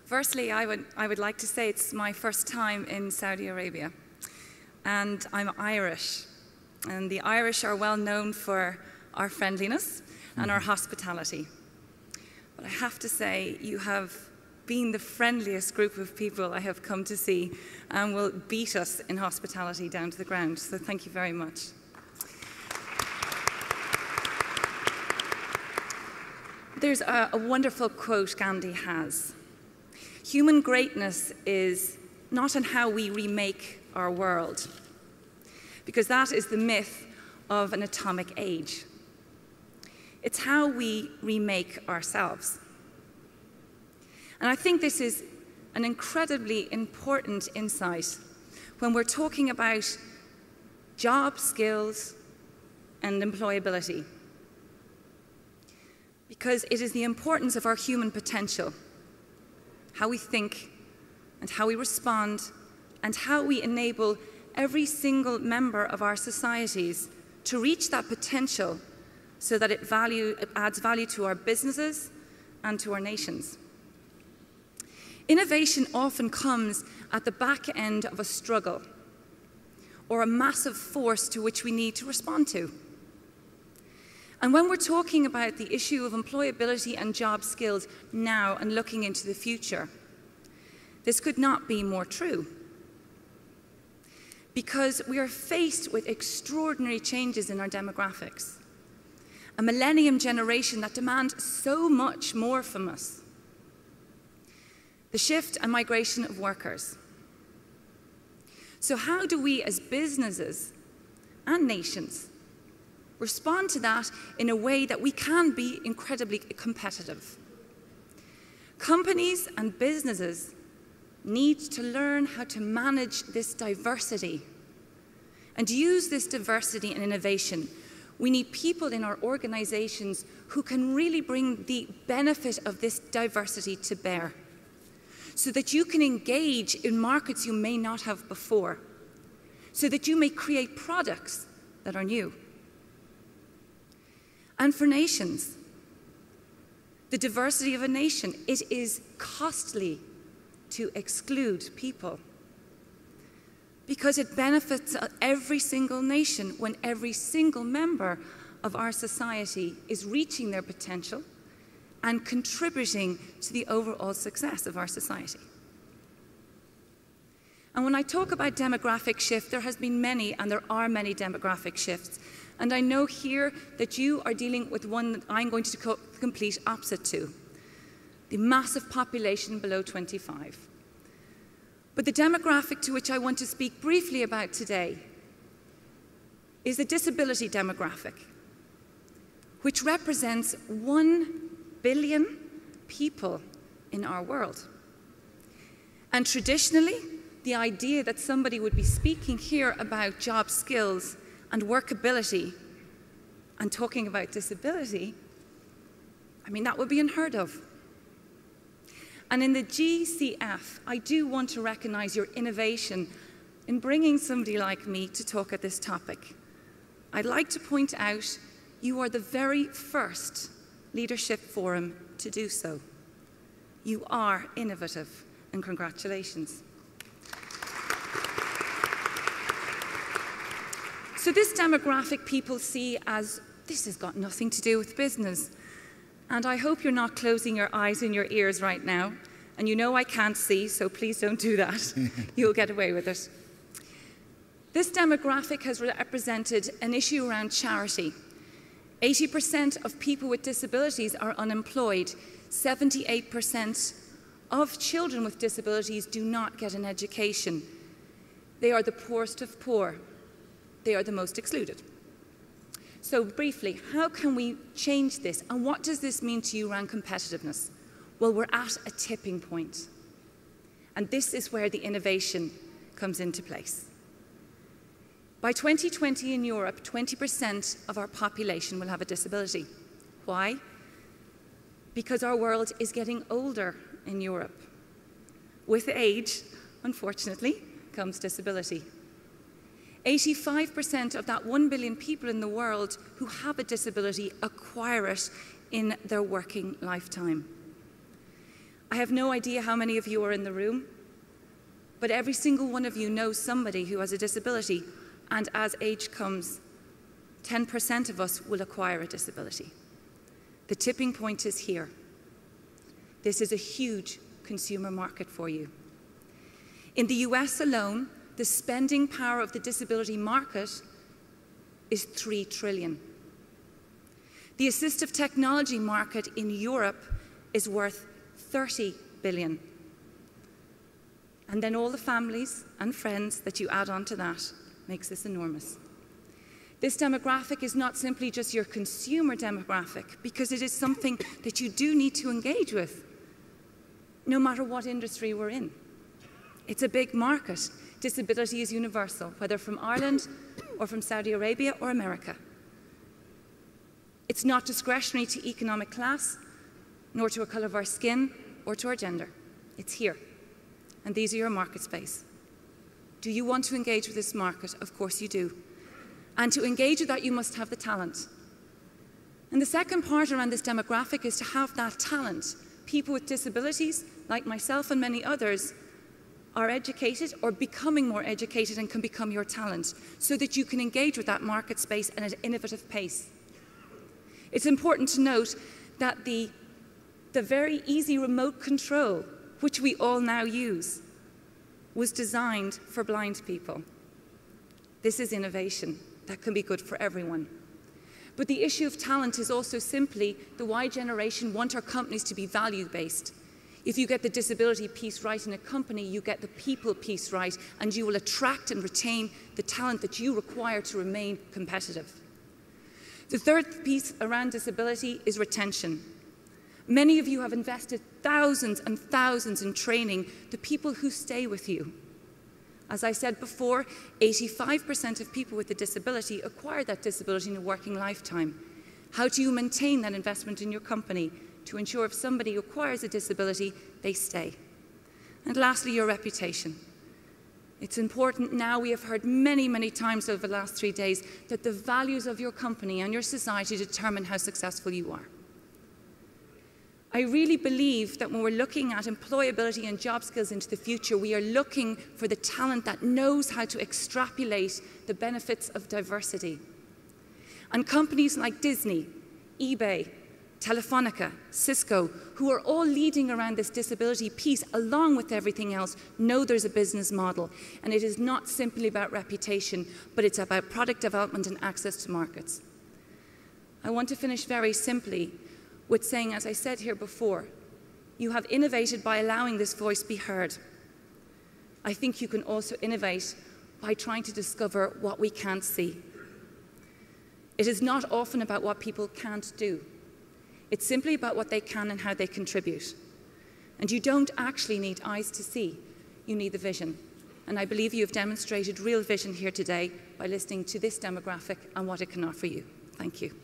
Firstly, I would like to say it's my first time in Saudi Arabia, and I'm Irish. And the Irish are well known for our friendliness and our hospitality. But I have to say, you have been the friendliest group of people I have come to see and will beat us in hospitality down to the ground. So thank you very much. There's a wonderful quote Gandhi has. Human greatness is not in how we remake our world, because that is the myth of an atomic age. It's how we remake ourselves. And I think this is an incredibly important insight when we're talking about job skills and employability, because it is the importance of our human potential, how we think and how we respond and how we enable every single member of our societies to reach that potential so that it adds value to our businesses and to our nations. Innovation often comes at the back end of a struggle or a massive force to which we need to respond to. And when we're talking about the issue of employability and job skills now and looking into the future, this could not be more true. Because we are faced with extraordinary changes in our demographics, a millennium generation that demand so much more from us. The shift and migration of workers. So how do we as businesses and nations respond to that in a way that we can be incredibly competitive? Companies and businesses need to learn how to manage this diversity and use this diversity and innovation. We need people in our organizations who can really bring the benefit of this diversity to bear so that you can engage in markets you may not have before, so that you may create products that are new. And for nations, the diversity of a nation, it is costly to exclude people because it benefits every single nation when every single member of our society is reaching their potential and contributing to the overall success of our society. And when I talk about demographic shift, there has been many, and there are many demographic shifts. And I know here that you are dealing with one that I'm going to complete opposite to, the massive population below 25. But the demographic to which I want to speak briefly about today is the disability demographic, which represents 1 billion people in our world. And traditionally, the idea that somebody would be speaking here about job skills and workability and talking about disability, I mean, that would be unheard of. And in the GCF, I do want to recognize your innovation in bringing somebody like me to talk at this topic. I'd like to point out you are the very first leadership forum to do so. You are innovative, and congratulations. So this demographic people see as, this has got nothing to do with business. And I hope you're not closing your eyes and your ears right now. And you know I can't see, so please don't do that. You'll get away with it. This demographic has represented an issue around charity. 80% of people with disabilities are unemployed. 78% of children with disabilities do not get an education. They are the poorest of poor. They are the most excluded. So briefly, how can we change this? And what does this mean to you around competitiveness? Well, we're at a tipping point. And this is where the innovation comes into place. By 2020 in Europe, 20% of our population will have a disability. Why? Because our world is getting older in Europe. With age, unfortunately, comes disability. 85% of that 1 billion people in the world who have a disability acquire it in their working lifetime. I have no idea how many of you are in the room, but every single one of you knows somebody who has a disability, and as age comes, 10% of us will acquire a disability. The tipping point is here. This is a huge consumer market for you. In the US alone, the spending power of the disability market is $3 trillion. The assistive technology market in Europe is worth $30 billion. And then all the families and friends that you add on to that makes this enormous. This demographic is not simply just your consumer demographic, because it is something that you do need to engage with, no matter what industry we're in. It's a big market. Disability is universal, whether from Ireland or from Saudi Arabia or America. It's not discretionary to economic class, nor to a colour of our skin, or to our gender. It's here. And these are your market space. Do you want to engage with this market? Of course you do. And to engage with that, you must have the talent. And the second part around this demographic is to have that talent. People with disabilities, like myself and many others, are educated or becoming more educated and can become your talent, so that you can engage with that market space at an innovative pace. It's important to note that the very easy remote control, which we all now use, was designed for blind people. This is innovation that can be good for everyone. But the issue of talent is also simply the Y generation want our companies to be value-based. If you get the disability piece right in a company, you get the people piece right, and you will attract and retain the talent that you require to remain competitive. The third piece around disability is retention. Many of you have invested thousands and thousands in training the people who stay with you. As I said before, 85% of people with a disability acquire that disability in a working lifetime. How do you maintain that investment in your company to ensure if somebody acquires a disability, they stay? And lastly, your reputation. It's important now, we have heard many, many times over the last 3 days, that the values of your company and your society determine how successful you are. I really believe that when we're looking at employability and job skills into the future, we are looking for the talent that knows how to extrapolate the benefits of diversity. And companies like Disney, eBay, Telefonica, Cisco, who are all leading around this disability piece, along with everything else, know there's a business model. And it is not simply about reputation, but it's about product development and access to markets. I want to finish very simply with saying, as I said here before, you have innovated by allowing this voice be heard. I think you can also innovate by trying to discover what we can't see. It is not often about what people can't do. It's simply about what they can and how they contribute. And you don't actually need eyes to see, you need the vision. And I believe you have demonstrated real vision here today by listening to this demographic and what it can offer you. Thank you.